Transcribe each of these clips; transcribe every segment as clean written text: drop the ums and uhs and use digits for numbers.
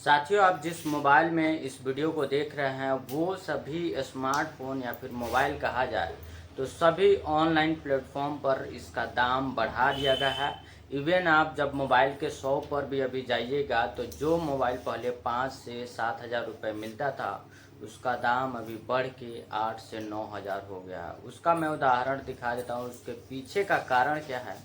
साथियों, आप जिस मोबाइल में इस वीडियो को देख रहे हैं वो सभी स्मार्टफोन या फिर मोबाइल कहा जाए तो सभी ऑनलाइन प्लेटफॉर्म पर इसका दाम बढ़ा दिया गया है। इवन आप जब मोबाइल के शॉप पर भी अभी जाइएगा तो जो मोबाइल पहले 5 से 7 हज़ार रुपये मिलता था उसका दाम अभी बढ़ के 8 से 9 हज़ार हो गया। उसका मैं उदाहरण दिखा देता हूँ, उसके पीछे का कारण क्या है,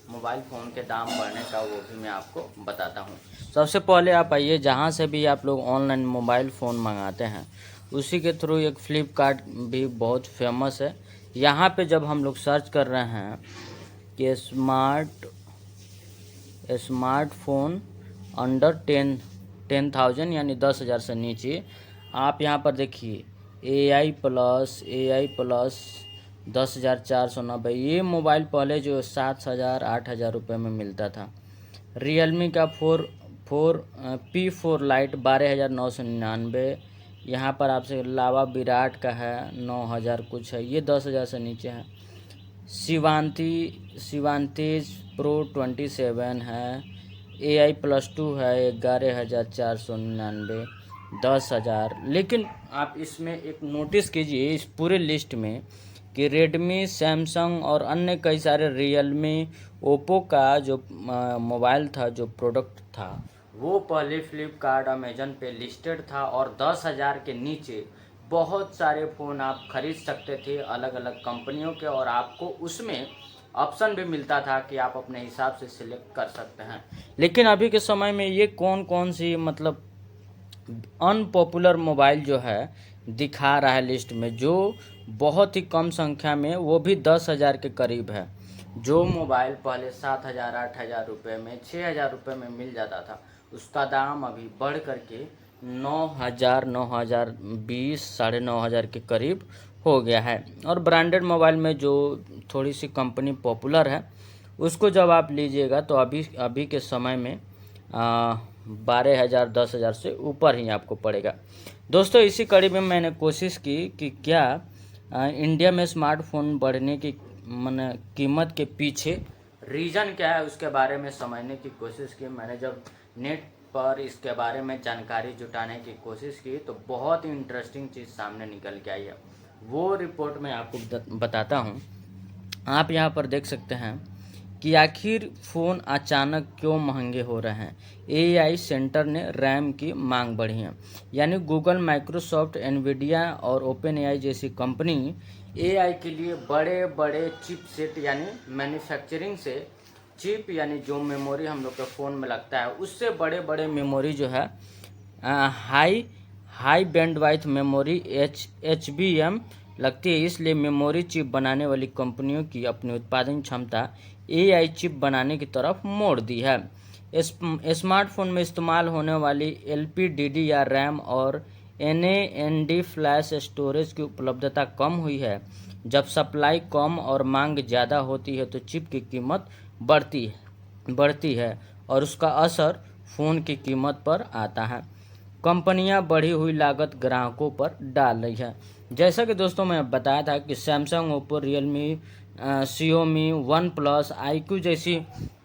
मोबाइल फ़ोन के दाम बढ़ने का वो भी मैं आपको बताता हूँ। सबसे पहले आप आइए, जहाँ से भी आप लोग ऑनलाइन मोबाइल फ़ोन मंगाते हैं उसी के थ्रू एक फ्लिपकार्ट भी बहुत फेमस है। यहाँ पे जब हम लोग सर्च कर रहे हैं कि स्मार्टफोन अंडर 10,000 यानी 10,000 से नीचे, आप यहाँ पर देखिए ए आई प्लस 10,490। ये मोबाइल पहले जो 7,000 8,000 रुपये में मिलता था। रियलमी का P4 लाइट 12,999। यहाँ पर आपसे लावा विराट का है 9,000 कुछ है, ये 10,000 से नीचे है। शिवांतेज प्रो 27 है। AI+2 है 11,499, 10,000। लेकिन आप इसमें एक नोटिस कीजिए इस पूरे लिस्ट में कि रेडमी, सैमसंग और अन्य कई सारे रियलमी, ओप्पो का जो मोबाइल था, जो प्रोडक्ट था, वो पहले फ्लिपकार्ट अमेजन पे लिस्टेड था और 10,000 के नीचे बहुत सारे फ़ोन आप खरीद सकते थे अलग अलग कंपनियों के, और आपको उसमें ऑप्शन भी मिलता था कि आप अपने हिसाब से सिलेक्ट कर सकते हैं। लेकिन अभी के समय में ये कौन कौन सी मतलब अनपॉपुलर मोबाइल जो है दिखा रहा है लिस्ट में, जो बहुत ही कम संख्या में, वो भी 10,000 के करीब है। जो मोबाइल पहले 7,000 8,000 रुपये में, 6,000 रुपये में मिल जाता था, उसका दाम अभी बढ़ करके 9,000, 9,020, 9,500 के करीब हो गया है। और ब्रांडेड मोबाइल में जो थोड़ी सी कंपनी पॉपुलर है उसको जब आप लीजिएगा तो अभी के समय में 12,000 10,000 से ऊपर ही आपको पड़ेगा। दोस्तों, इसी कड़ी में मैंने कोशिश की कि क्या इंडिया में स्मार्टफोन बढ़ने की कीमत के पीछे रीज़न क्या है, उसके बारे में समझने की कोशिश की। मैंने जब नेट पर इसके बारे में जानकारी जुटाने की कोशिश की तो बहुत ही इंटरेस्टिंग चीज़ सामने निकल के आई है। वो रिपोर्ट मैं आपको बताता हूँ। आप यहाँ पर देख सकते हैं कि आखिर फ़ोन अचानक क्यों महंगे हो रहे हैं। AI सेंटर ने रैम की मांग बढ़ी है, यानी गूगल, माइक्रोसॉफ्ट, एनवीडिया और ओपन AI जैसी कंपनी AI के लिए बड़े बड़े चिपसेट यानी मैन्युफैक्चरिंग से चिप यानी जो मेमोरी हम लोग के फ़ोन में लगता है उससे बड़े बड़े मेमोरी जो है हाई हाई बैंडवाइथ मेमोरी HBM लगती है। इसलिए मेमोरी चिप बनाने वाली कंपनियों की अपनी उत्पादन क्षमता AI चिप बनाने की तरफ मोड़ दी है। स्मार्टफोन में इस्तेमाल होने वाली LPDD या रैम और NAND फ्लैश स्टोरेज की उपलब्धता कम हुई है। जब सप्लाई कम और मांग ज़्यादा होती है तो चिप की कीमत बढ़ती है और उसका असर फ़ोन की कीमत पर आता है। कंपनियां बढ़ी हुई लागत ग्राहकों पर डाल रही है। जैसा कि दोस्तों मैं बताया था कि Samsung, Oppo, Realme, Xiaomi, one plus, IQ जैसी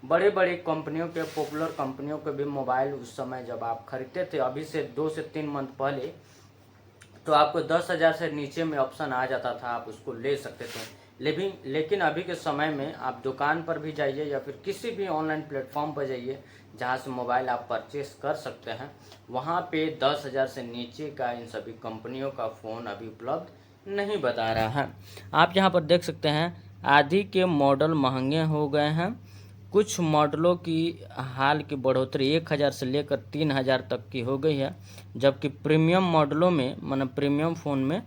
बड़े बड़े कंपनियों के, पॉपुलर कंपनियों के भी मोबाइल उस समय जब आप खरीदते थे, अभी से 2 से 3 मंथ पहले, तो आपको 10,000 से नीचे में ऑप्शन आ जाता था, आप उसको ले सकते थे। लेकिन अभी के समय में आप दुकान पर भी जाइए या फिर किसी भी ऑनलाइन प्लेटफॉर्म पर जाइए जहां से मोबाइल आप परचेस कर सकते हैं, वहां पे 10,000 से नीचे का इन सभी कंपनियों का फ़ोन अभी उपलब्ध नहीं बता रहा है। आप यहां पर देख सकते हैं आदि के मॉडल महंगे हो गए हैं। कुछ मॉडलों की हाल की बढ़ोतरी 1,000 से लेकर 3,000 तक की हो गई है, जबकि प्रीमियम मॉडलों में प्रीमियम फ़ोन में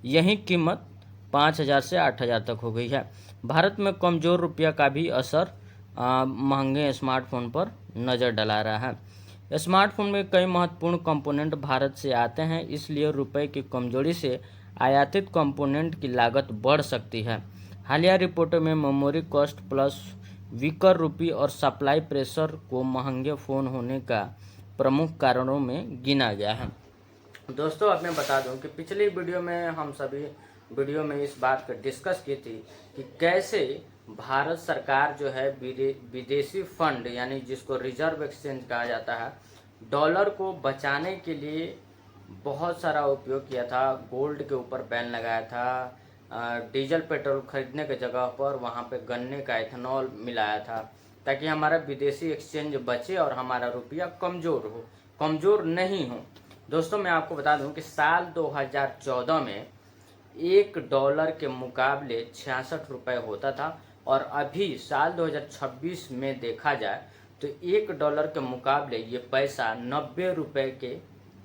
यही कीमत 5,000 से 8,000 तक हो गई है। भारत में कमज़ोर रुपया का भी असर महंगे स्मार्टफोन पर नज़र डला रहा है। स्मार्टफोन में कई महत्वपूर्ण कंपोनेंट भारत से आते हैं, इसलिए रुपए की कमजोरी से आयातित कंपोनेंट की लागत बढ़ सकती है। हालिया रिपोर्टों में मेमोरी कॉस्ट प्लस वीकर रुपी और सप्लाई प्रेशर को महंगे फ़ोन होने का प्रमुख कारणों में गिना गया है। दोस्तों, अब मैं बता दूं कि पिछली वीडियो में हम सभी वीडियो में इस बात पर डिस्कस की थी कि कैसे भारत सरकार जो है विदेशी फंड यानी जिसको रिजर्व एक्सचेंज कहा जाता है डॉलर को बचाने के लिए बहुत सारा उपयोग किया था। गोल्ड के ऊपर बैन लगाया था, डीजल पेट्रोल खरीदने के जगह पर वहाँ पे गन्ने का इथेनॉल मिलाया था, ताकि हमारा विदेशी एक्सचेंज बचे और हमारा रुपया कमज़ोर नहीं हो। दोस्तों मैं आपको बता दूं कि साल 2014 में $1 के मुकाबले 66 रुपये होता था, और अभी साल 2026 में देखा जाए तो $1 के मुकाबले ये पैसा 90 रुपये के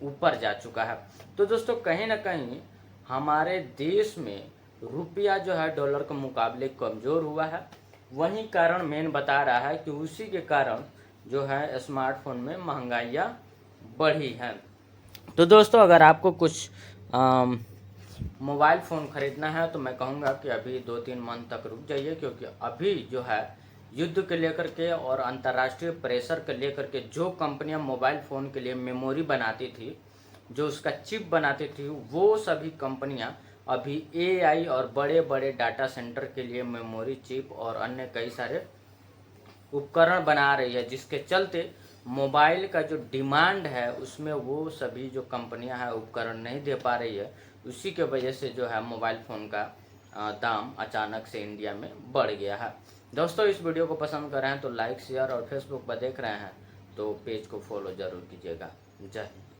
ऊपर जा चुका है। तो दोस्तों कहीं ना कहीं हमारे देश में रुपया जो है डॉलर के मुकाबले कमज़ोर हुआ है। वही कारण मेन बता रहा है कि उसी के कारण जो है स्मार्टफोन में महंगाइयाँ बढ़ी हैं। तो दोस्तों अगर आपको कुछ मोबाइल फ़ोन ख़रीदना है तो मैं कहूँगा कि अभी 2-3 मंथ तक रुक जाइए, क्योंकि अभी जो है युद्ध के लेकर के और अंतर्राष्ट्रीय प्रेशर के लेकर के जो कंपनियां मोबाइल फ़ोन के लिए मेमोरी बनाती थी, जो उसका चिप बनाती थी, वो सभी कंपनियां अभी एआई और बड़े बड़े डाटा सेंटर के लिए मेमोरी चिप और अन्य कई सारे उपकरण बना रही है, जिसके चलते मोबाइल का जो डिमांड है उसमें वो सभी जो कंपनियां हैं उपकरण नहीं दे पा रही है। उसी के वजह से जो है मोबाइल फ़ोन का दाम अचानक से इंडिया में बढ़ गया है। दोस्तों इस वीडियो को पसंद कर रहे हैं तो लाइक शेयर, और फेसबुक पर देख रहे हैं तो पेज को फॉलो ज़रूर कीजिएगा। जय हिंद।